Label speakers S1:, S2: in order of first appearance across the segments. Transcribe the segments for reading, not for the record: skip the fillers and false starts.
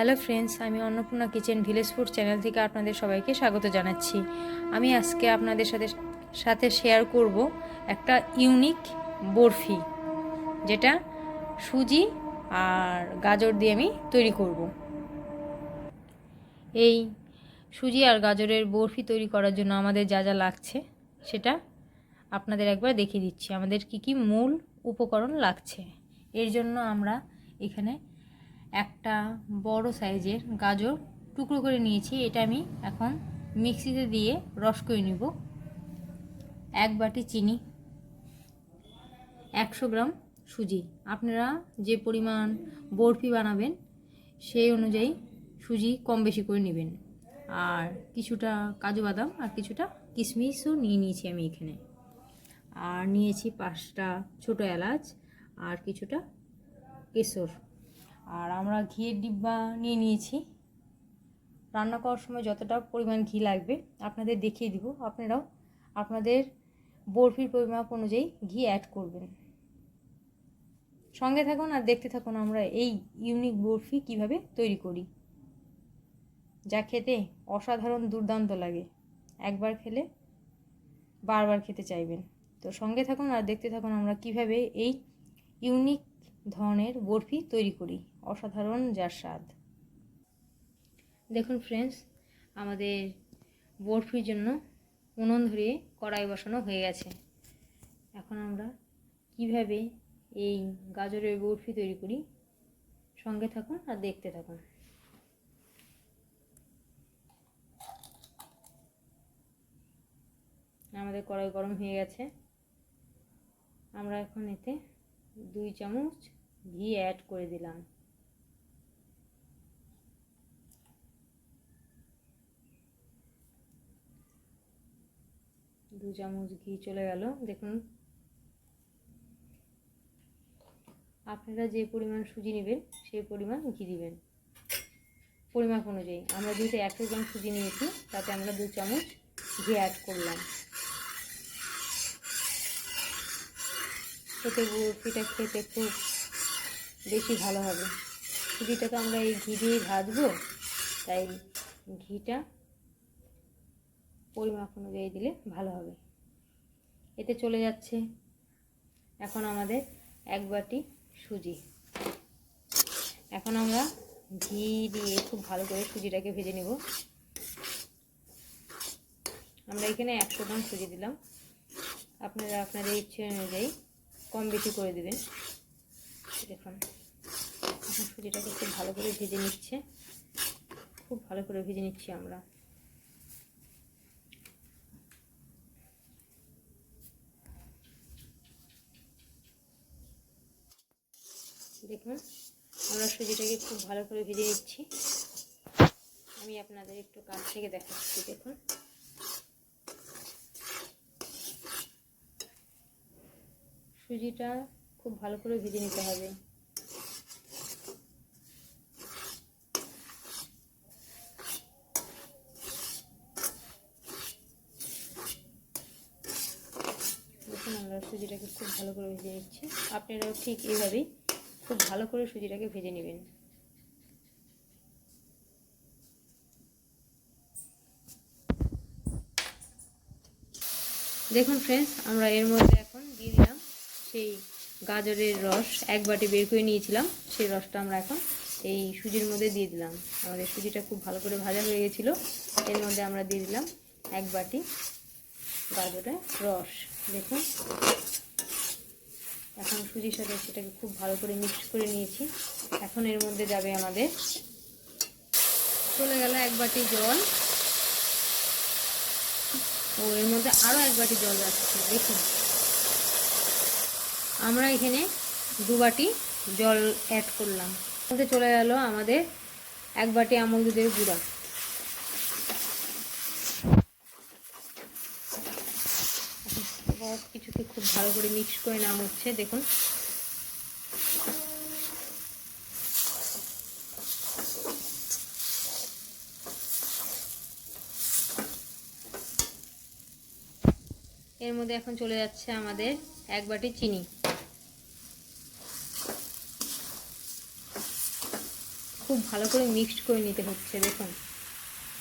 S1: Hello friends, আমি Annapurna kitchen village food channel থেকে আপনাদের সবাইকে স্বাগত জানাচ্ছি। আমি আজকে আপনাদের সাথে শেয়ার করব একটা ইউনিক বরফি, যেটা সুজি আর গাজর দিয়ে আমি তৈরি করব। এই সুজি আর গাজরের বরফি তৈরি করার জন্য আমাদের যা যা লাগছে সেটা আপনাদের একবার দেখিয়ে দিচ্ছি। আমাদের কি কি মূল উপকরণ লাগছে। এর জন্য আমরা এখানে একটা বড় সাইজের গাজর টুকরো করে নিয়েছি। এটা আমি এখন মিক্সিতে দিয়ে রস করে নিব। 1 বাটি চিনি, 100 গ্রাম সুজি। আপনারা যে পরিমাণ বরফি বানাবেন সেই অনুযায়ী সুজি কম বেশি করে নেবেন। আর কিছুটা কাজু বাদাম আর কিছুটা কিশমিশও নিয়ে নিয়েছি আমি এখানে। আর নিয়েছি 5টা ছোটো এলাচ আর কিছুটা কেশর। আর আমরা ঘিয়ের ডিব্বা নিয়ে নিয়েছি। রান্না করার সময় যতটা পরিমাণ ঘি লাগবে আপনাদের দেখিয়ে দিব। আপনারাও আপনাদের বরফির পরিমাপ অনুযায়ী ঘি অ্যাড করবেন। সঙ্গে থাকুন আর দেখতে থাকুন আমরা এই ইউনিক বরফি কিভাবে তৈরি করি, যা খেতে অসাধারণ দুর্দান্ত লাগে। একবার খেলে বারবার খেতে চাইবেন। তো সঙ্গে থাকুন আর দেখতে থাকুন আমরা কিভাবে এই ইউনিক ধরনের বরফি তৈরি করি, অসাধারণ যার স্বাদ। দেখুন ফ্রেন্ডস, আমাদের বরফির জন্য উনুন ধরিয়ে কড়াই বসানো হয়ে গেছে। এখন আমরা কিভাবে এই গাজরের বরফি তৈরি করি সঙ্গে থাকুন আর দেখতে থাকুন। আমাদের কড়াই গরম হয়ে গেছে। আমরা এখন এতে 2 চামচ ঘি অ্যাড করে দিলাম। দু চামচ ঘি চলে গেল। দেখুন, আপনারা যে পরিমাণ সুজি নেবেন সেই পরিমাণ ঘি দিবেন পরিমাপ অনুযায়ী। আমরা যেহেতু 100 গ্রাম সুজি নিয়েছি তাতে আমরা 2 চামচ ঘি অ্যাড করলাম। এতে বরফিটা খেতে খুব বেশি ভালো হবে। সুজিটা তো আমরা এই ঘি দিয়েই ভাজবো, তাই ঘিটা পরিমাপ অনুযায়ী দিলে ভালো হবে। এতে চলে যাচ্ছে এখন আমাদের 1 বাটি সুজি। এখন আমরা ঘি দিয়ে খুব ভালো করে সুজিটাকে ভেজে নেব। আমরা এখানে 100 গ্রাম সুজি দিলাম। আপনারা আপনাদের ইচ্ছে অনুযায়ী কম বেশি করে দেবেন। দেখুন, এখন সুজিটাকে খুব ভালো করে ভেজে নিচ্ছে। খুব ভালো করে ভেজে নিচ্ছি আমরা। দেখুন, আমরা সুজিটাকে খুব ভালো করে ভেজে নিচ্ছি। আমি আপনাদের একটু কাছ থেকে দেখাচ্ছি। দেখুন, সুজিটা খুব ভালো করে ভেজে নিতে হবে। দেখুন, আমরা সুজিটাকে খুব ভালো করে ভেজে নিচ্ছি। আপনারাও ঠিক এইভাবেই খুব ভালো করে সুজিটাকে ভেজে নেবেন। দেখুন ফ্রেন্ডস, আমরা এর মধ্যে এখন দিয়ে দিলাম সেই গাজরের রস। 1 বাটি বের করে নিয়েছিলাম, সেই রসটা আমরা এখন এই সুজির মধ্যে দিয়ে দিলাম। আমাদের সুজিটা খুব ভালো করে ভাজা হয়ে গেছিলো। এর মধ্যে আমরা দিয়ে দিলাম 1 বাটি গাজরের রস। দেখুন, এখন সুজির সাথে সেটাকে খুব ভালো করে মিক্স করে নিয়েছি। এখন এর মধ্যে যাবে আমাদের, চলে গেল 1 বাটি জল। ও এর মধ্যে আরও 1 বাটি জল যাচ্ছে। দেখুন, আমরা এখানে 2 বাটি জল অ্যাড করলাম। মধ্যে চলে গেল আমাদের 1 বাটি আমল দুধের গুঁড়া। সব কিছুকে খুব ভালো করে মিক্স করে নেওয়া হচ্ছে। দেখুন, এর মধ্যে এখন চলে যাচ্ছে আমাদের 1 বাটি চিনি। খুব ভালো করে মিক্সড করে নিতে হচ্ছে। দেখুন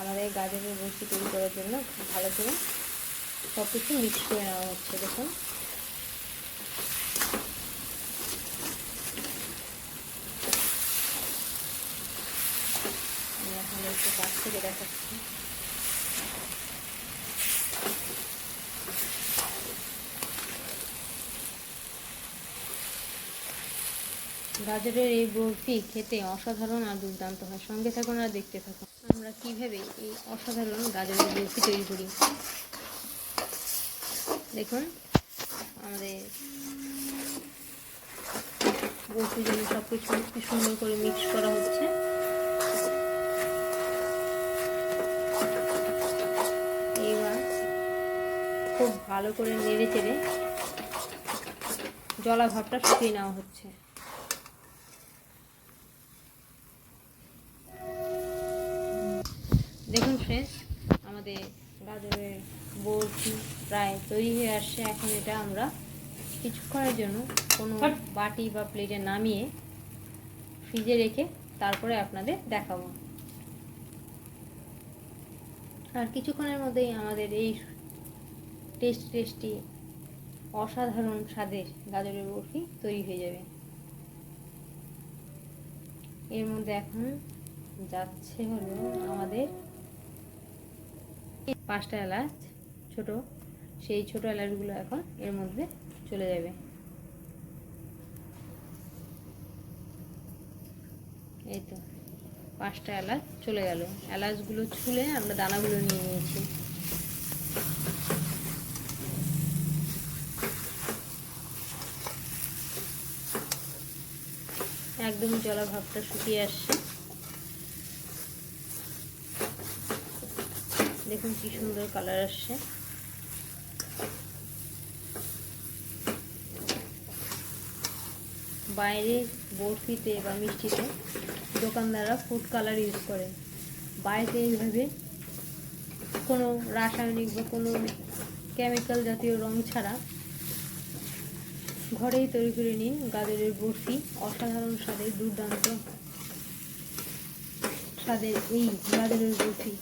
S1: আমাদের গাজরের বরফি তৈরি করার জন্য খুব ভালো করে সব কিছু মিক্সড করে নেওয়া হচ্ছে। দেখুন আমি এখন একটু কাছ থেকে দেখাচ্ছি। গাজরের এই বরফি খেতে অসাধারণ আর দুর্দান্ত হয়। সঙ্গে থাকুন আর দেখতে থাকুন আমরা কীভাবে এই অসাধারণ গাজরের বরফি তৈরি করি। দেখুন আমাদের বরফির জন্য সব কিছু কি সুন্দর করে মিক্স করা হচ্ছে। এবার খুব ভালো করে নেড়ে চেড়ে জলা ভাবটা শুকিয়ে নেওয়া হচ্ছে। দেখুন ফ্রেন্ডস আমাদের গাজরের বরফি প্রায় তৈরি হয়ে আসছে। এখন এটা আমরা কিছুক্ষণের জন্য কোনো বাটি বা প্লেটে নামিয়ে ফ্রিজে রেখে তারপরে আপনাদের দেখাবো। আর কিছুক্ষণের মধ্যেই আমাদের এই টেস্টি অসাধারণ স্বাদের গাজরের বরফি তৈরি হয়ে যাবে। এর মধ্যে এখন যাচ্ছে হলো আমাদের 5টা এলাচ ছোট, সেই ছোট এলাচগুলো এখন এর মধ্যে চলে যাবে। এই তো 5টা এলাচ চলে গেল। এলাচগুলো ছুলে আমরা দানাগুলো নিয়ে নিয়েছি। একদম জলা ভাবটা শুকিয়ে আসছে। দেখুন কি সুন্দর কালার আসছে। বাইরে বরফিতে বা মিষ্টিতে দোকানদাররা ফুড কালার ইউজ করে, বাড়িতে এইভাবে কোনো রাসায়নিক বা কোনো কেমিক্যাল জাতীয় রং ছাড়া ঘরেই তৈরি করে নিন গাজরের বরফি। অসাধারণ স্বাদের দুর্দান্ত স্বাদের এই গাজরের বরফি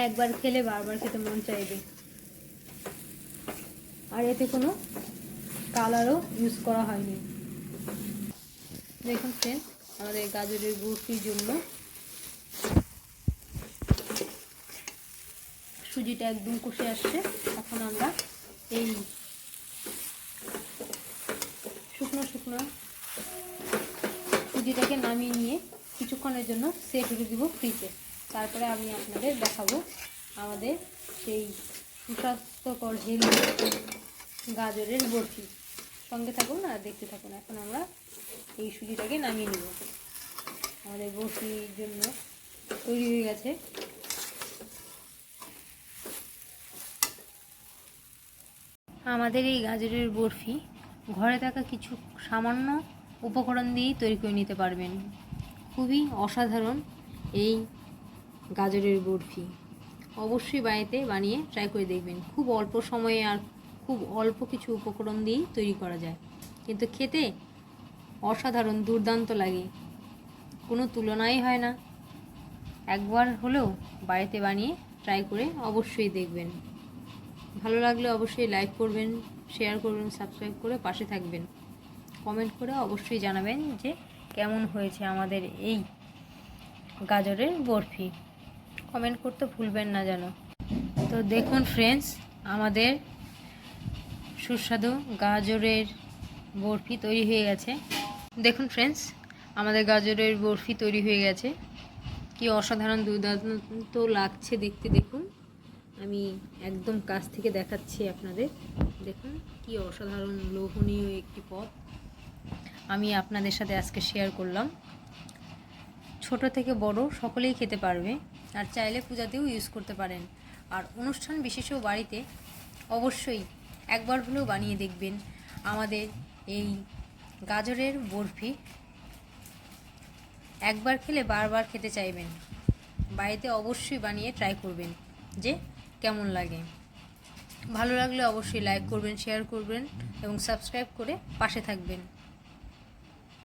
S1: একবার খেলে বারবার খেতে মন চাইবে। আর এতে কোনো কালারও ইউজ করা হয়নি। দেখুন ফ্রেন্ডস আমাদের গাজরের বরফির জন্য সুজিটা একদম কষে আসছে। এখন আমরা এই শুকনো সুজিটাকে নামিয়ে নিয়ে কিছুক্ষণের জন্য সেট হতে দিব ফ্রিজে। তারপরে আমি আপনাদের দেখাবো আমাদের সেই সুস্বাস্থ্যকর হেলদি গাজরের বরফি। সঙ্গে থাকুন আর দেখতে থাকুন। এখন আমরা এই সুজিটাকে নামিয়ে নেব। আমাদের বরফির জন্য তৈরি হয়ে গেছে। আমাদের এই গাজরের বরফি ঘরে থাকা কিছু সামান্য উপকরণ দিয়েই তৈরি করে নিতে পারবেন। খুবই অসাধারণ এই গাজরের বরফি। অবশ্যই বাড়িতে বানিয়ে ট্রাই করে দেখবেন। খুব অল্প সময়ে আর খুব অল্প কিছু উপকরণ দিয়েই তৈরি করা যায়, কিন্তু খেতে অসাধারণ দুর্দান্ত লাগে, কোনো তুলনাই হয় না। একবার হলেও বাড়িতে বানিয়ে ট্রাই করে অবশ্যই দেখবেন। ভালো লাগলে অবশ্যই লাইক করবেন, শেয়ার করবেন, সাবস্ক্রাইব করে পাশে থাকবেন। কমেন্ট করে অবশ্যই জানাবেন যে কেমন হয়েছে আমাদের এই গাজরের বরফি। কমেন্ট করতে ভুলবেন না যেন। তো দেখুন ফ্রেন্ডস আমাদের সুস্বাদু গাজরের বরফি তৈরি হয়ে গেছে। দেখুন ফ্রেন্ডস আমাদের গাজরের বরফি তৈরি হয়ে গেছে। কি অসাধারণ দুর্দান্ত লাগছে দেখতে। দেখুন আমি একদম কাছ থেকে দেখাচ্ছি আপনাদের। দেখুন কি অসাধারণ লোভনীয় একটি পদ আমি আপনাদের সাথে আজকে শেয়ার করলাম। ছোট থেকে বড় সকলেই খেতে পারবে, আর চাইলে পূজাতেও ইউজ করতে পারেন। আর অনুষ্ঠান বিশেষও বাড়িতে অবশ্যই একবার হলেও বানিয়ে দেখবেন আমাদের এই গাজরের বরফি। একবার খেলে বারবার খেতে চাইবেন। বাড়িতে অবশ্যই বানিয়ে ট্রাই করবেন যে কেমন লাগে। ভালো লাগলে অবশ্যই লাইক করবেন, শেয়ার করবেন এবং সাবস্ক্রাইব করে পাশে থাকবেন।